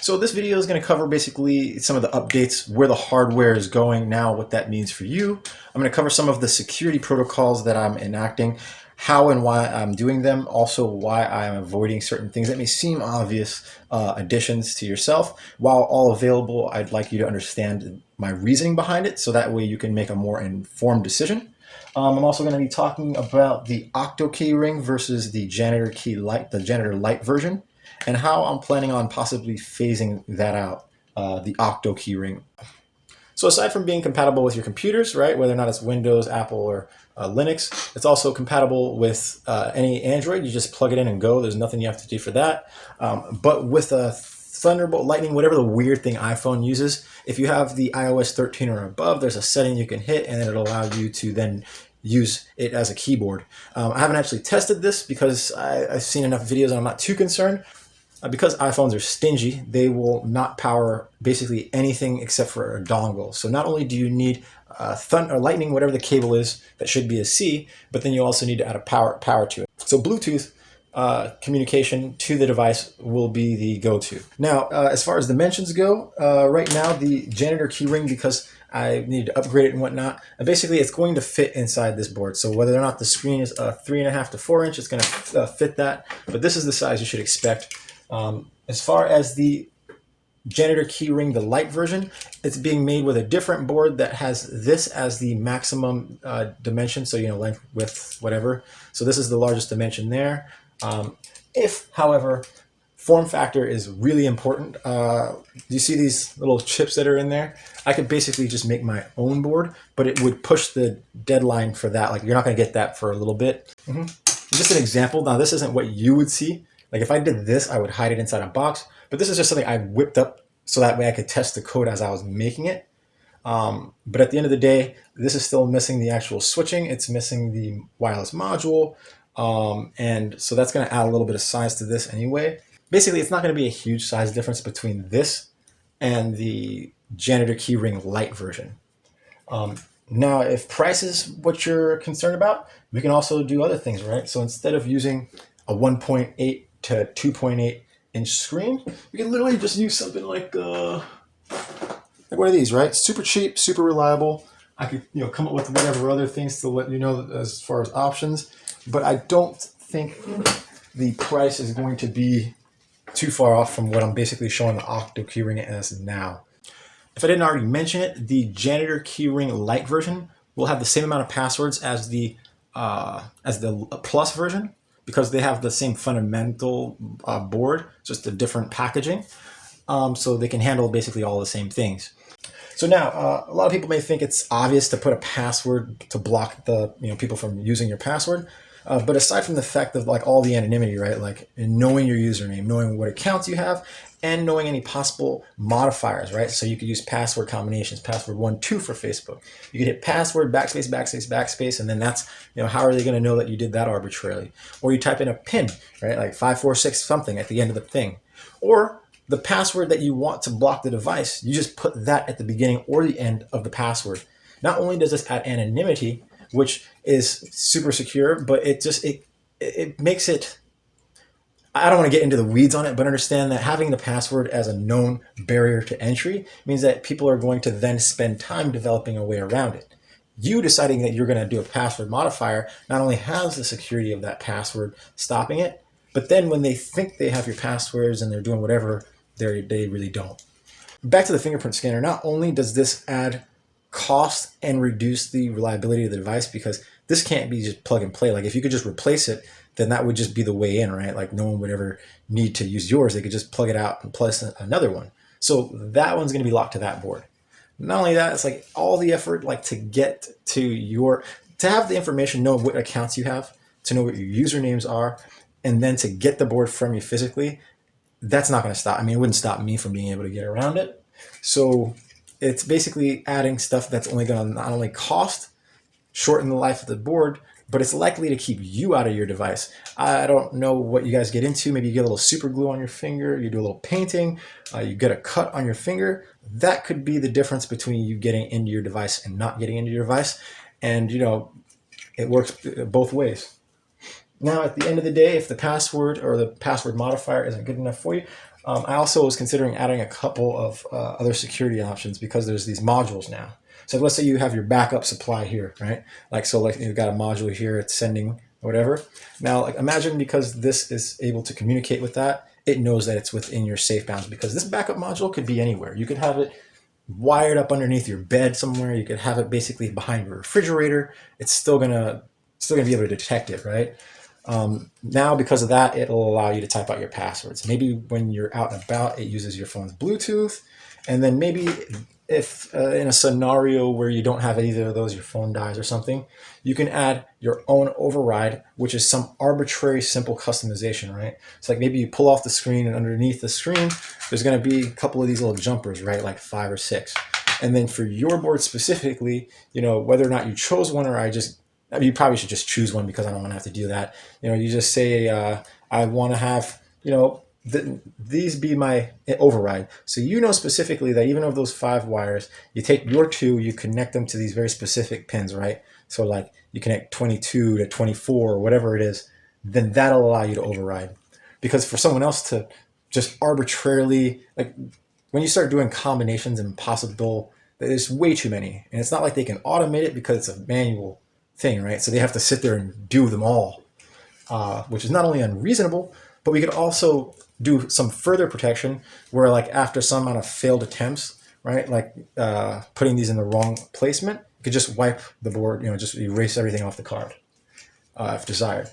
So this video is going to cover basically some of the updates, where the hardware is going now, what that means for you. I'm going to cover some of the security protocols that I'm enacting, how and why I'm doing them, also why I'm avoiding certain things that may seem obvious additions to yourself. While all available, I'd like you to understand my reasoning behind it, so that way you can make a more informed decision. I'm also going to be talking about the Octo key ring versus the Janitor key light, the Janitor Lite version, and how I'm planning on possibly phasing that out, the Octo key ring. So aside from being compatible with your computers, right, whether or not it's Windows, Apple, or Linux, it's also compatible with any Android. You just plug it in and go. There's nothing you have to do for that. But with a Thunderbolt, Lightning, whatever the weird thing iPhone uses, if you have the iOS 13 or above, there's a setting you can hit, and it'll allow you to then use it as a keyboard. I haven't actually tested this because I've seen enough videos and I'm not too concerned. Because iPhones are stingy, they will not power basically anything except for a dongle. So not only do you need Thunder or Lightning, whatever the cable is, that should be a C, but then you also need to add a power to it. So Bluetooth communication to the device will be the go-to. Now, as far as dimensions go, right now the Janitor keyring, because I need to upgrade it and whatnot, and basically it's going to fit inside this board. So whether or not the screen is 3.5 to 4 inch, it's going to fit that. But this is the size you should expect. As far as the Janitor keyring, the Lite version, it's being made with a different board that has this as the maximum dimension. So, length, width, whatever. So this is the largest dimension there. If, however, form factor is really important, do you see these little chips that are in there? I could basically just make my own board, but it would push the deadline for that. Like, you're not going to get that for a little bit. Just an example. Now, this isn't what you would see. Like, if I did this, I would hide it inside a box. But this is just something I whipped up so that way I could test the code as I was making it. But at the end of the day, this is still missing the actual switching. It's missing the wireless module. And so that's going to add a little bit of size to this anyway. Basically, it's not going to be a huge size difference between this and the Janitor keyring Lite version. Now, if price is what you're concerned about, we can also do other things, right? So instead of using a 1.8 to 2.8 inch screen, we can literally just use something like one of these, right? Super cheap, super reliable. I could come up with whatever other things to let you know as far as options, but I don't think the price is going to be too far off from what I'm basically showing the Octo keyring as now. If I didn't already mention it, the Janitor keyring Lite version will have the same amount of passwords as the Plus version, because they have the same fundamental board, just a different packaging. So they can handle basically all the same things. So now, a lot of people may think it's obvious to put a password to block the people from using your password. But aside from the fact of like all the anonymity, right? Like knowing your username, knowing what accounts you have, and knowing any possible modifiers, right? So you could use password combinations, password 1, 2 for Facebook. You could hit password, backspace, backspace, backspace, and then that's, how are they going to know that you did that arbitrarily? Or you type in a PIN, right? Like 546 something at the end of the thing. Or the password that you want to block the device, you just put that at the beginning or the end of the password. Not only does this add anonymity, which is super secure, but it makes it, I don't want to get into the weeds on it, but understand that having the password as a known barrier to entry means that people are going to then spend time developing a way around it. You deciding that you're going to do a password modifier not only has the security of that password stopping it, but then when they think they have your passwords and they're doing whatever, they really don't. Back to the fingerprint scanner, not only does this add cost and reduce the reliability of the device, because this can't be just plug and play. Like if you could just replace it, then that would just be the way in, right? Like no one would ever need to use yours. They could just plug it out and place another one. So that one's going to be locked to that board. Not only that, it's like all the effort, like to get to have the information, know what accounts you have, to know what your usernames are, and then to get the board from you physically. That's not going to stop. I mean, it wouldn't stop me from being able to get around it. So it's basically adding stuff that's only going to not only shorten the life of the board, but it's likely to keep you out of your device. I don't know what you guys get into. Maybe you get a little super glue on your finger, you do a little painting, you get a cut on your finger. That could be the difference between you getting into your device and not getting into your device. And, it works both ways. Now, at the end of the day, if the password or the password modifier isn't good enough for you, I also was considering adding a couple of other security options because there's these modules now. So let's say you have your backup supply here, right? Like you've got a module here, it's sending whatever. Now, like imagine because this is able to communicate with that, it knows that it's within your safe bounds because this backup module could be anywhere. You could have it wired up underneath your bed somewhere. You could have it basically behind your refrigerator. It's still gonna be able to detect it, right? Now, because of that, it'll allow you to type out your passwords. Maybe when you're out and about, it uses your phone's Bluetooth. And then maybe if in a scenario where you don't have either of those, your phone dies or something, you can add your own override, which is some arbitrary simple customization, right? So like maybe you pull off the screen and underneath the screen, there's going to be a couple of these little jumpers, right? Like 5 or 6. And then for your board specifically, whether or not you chose one or you probably should just choose one because I don't want to have to do that. You just say, I want to have, these be my override. So specifically that even of those 5 wires, you take your 2, you connect them to these very specific pins, right? So like you connect 22 to 24 or whatever it is, then that'll allow you to override. Because for someone else to just arbitrarily, like when you start doing combinations and possible, there's way too many. And it's not like they can automate it because it's a manual thing, right? So they have to sit there and do them all, which is not only unreasonable, but we could also do some further protection where like after some amount of failed attempts, right? Like putting these in the wrong placement, you could just wipe the board, just erase everything off the card if desired.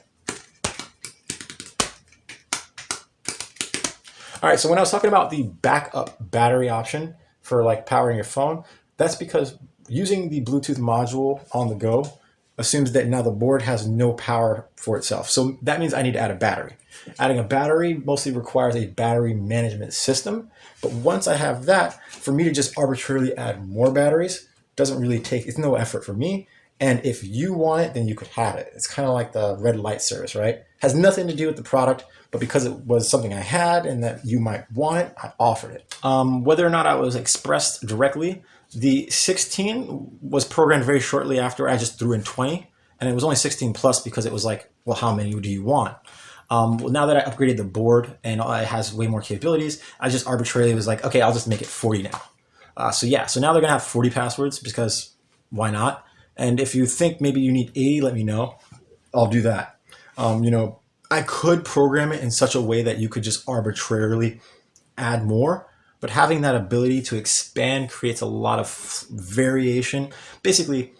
All right, so when I was talking about the backup battery option for like powering your phone, that's because using the Bluetooth module on the go assumes that now the board has no power for itself. So that means I need to add a battery. Adding a battery mostly requires a battery management system. But once I have that, for me to just arbitrarily add more batteries doesn't really it's no effort for me. And if you want it, then you could have it. It's kind of like the red light service, right? Has nothing to do with the product, but because it was something I had and that you might want it, I offered it. Whether or not I was expressed directly, the 16 was programmed very shortly after I just threw in 20, and it was only 16 plus because it was like, well, how many do you want? Well, now that I upgraded the board and it has way more capabilities, I just arbitrarily was like, okay, I'll just make it 40 now. So now they're gonna have 40 passwords because why not? And if you think maybe you need 80, let me know. I'll do that. I could program it in such a way that you could just arbitrarily add more, but having that ability to expand creates a lot of variation. Basically,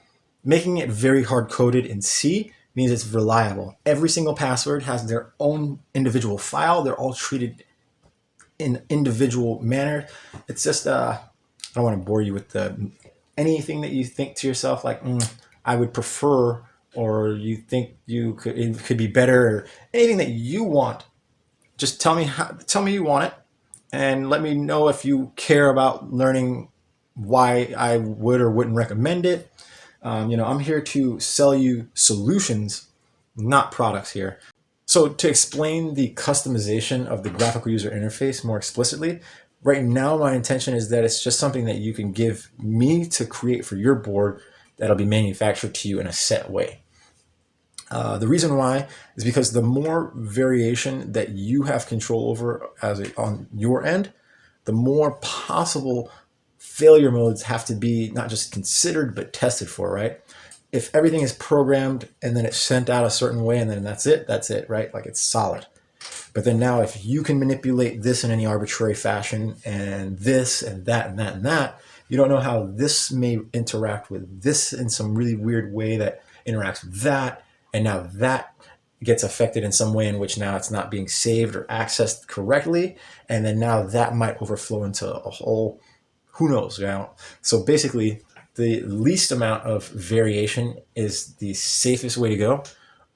making it very hard-coded in C means it's reliable. Every single password has their own individual file. They're all treated in individual manner. It's just, I don't want to bore you with anything that you think to yourself, like, I would prefer, or you think it could be better, or anything that you want. Just tell me you want it, and let me know if you care about learning why I would or wouldn't recommend it. I'm here to sell you solutions, not products here. So to explain the customization of the graphical user interface more explicitly, right now my intention is that it's just something that you can give me to create for your board that'll be manufactured to you in a set way. The reason why is because the more variation that you have control over on your end, the more possible failure modes have to be not just considered, but tested for, right? If everything is programmed and then it's sent out a certain way and then that's it, right? Like it's solid. But then now if you can manipulate this in any arbitrary fashion and this and that and that and that, you don't know how this may interact with this in some really weird way that interacts with that. And now that gets affected in some way in which now it's not being saved or accessed correctly. And then now that might overflow into a whole, who knows, So basically, the least amount of variation is the safest way to go.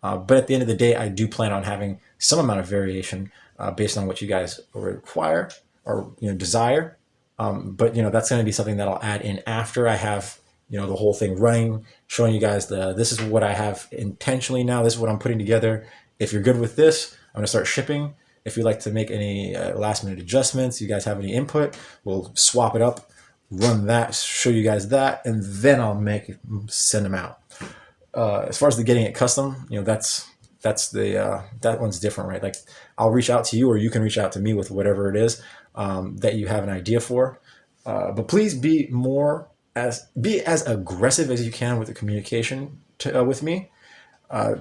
But at the end of the day, I do plan on having some amount of variation based on what you guys require or desire. But that's going to be something that I'll add in after I have the whole thing running, showing you guys this is what I have intentionally now. This is what I'm putting together. If you're good with this, I'm going to start shipping. If you'd like to make any last minute adjustments, you guys have any input, we'll swap it up, run that, show you guys that, and then I'll send them out. As far as getting it custom, that's that's the that one's different, right? Like I'll reach out to you, or you can reach out to me with whatever it is that you have an idea for. But please be as aggressive as you can with the communication with me,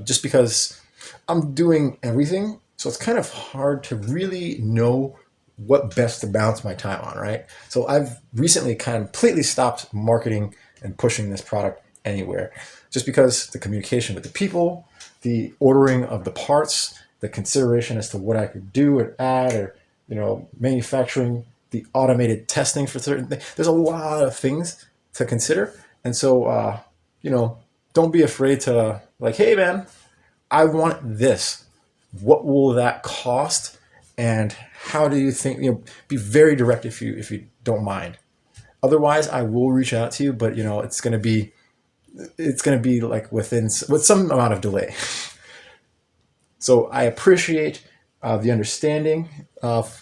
just because I'm doing everything, so it's kind of hard to really know what best to balance my time on, right? So I've recently kind of completely stopped marketing and pushing this product anywhere, just because the communication with the people, the ordering of the parts, the consideration as to what I could do or add, or manufacturing, the automated testing for certain things. There's a lot of things to consider, and so don't be afraid to like, hey man, I want this. What will that cost? And how do you think? Be very direct if you don't mind. Otherwise, I will reach out to you, but it's gonna be like with some amount of delay. So I appreciate the understanding of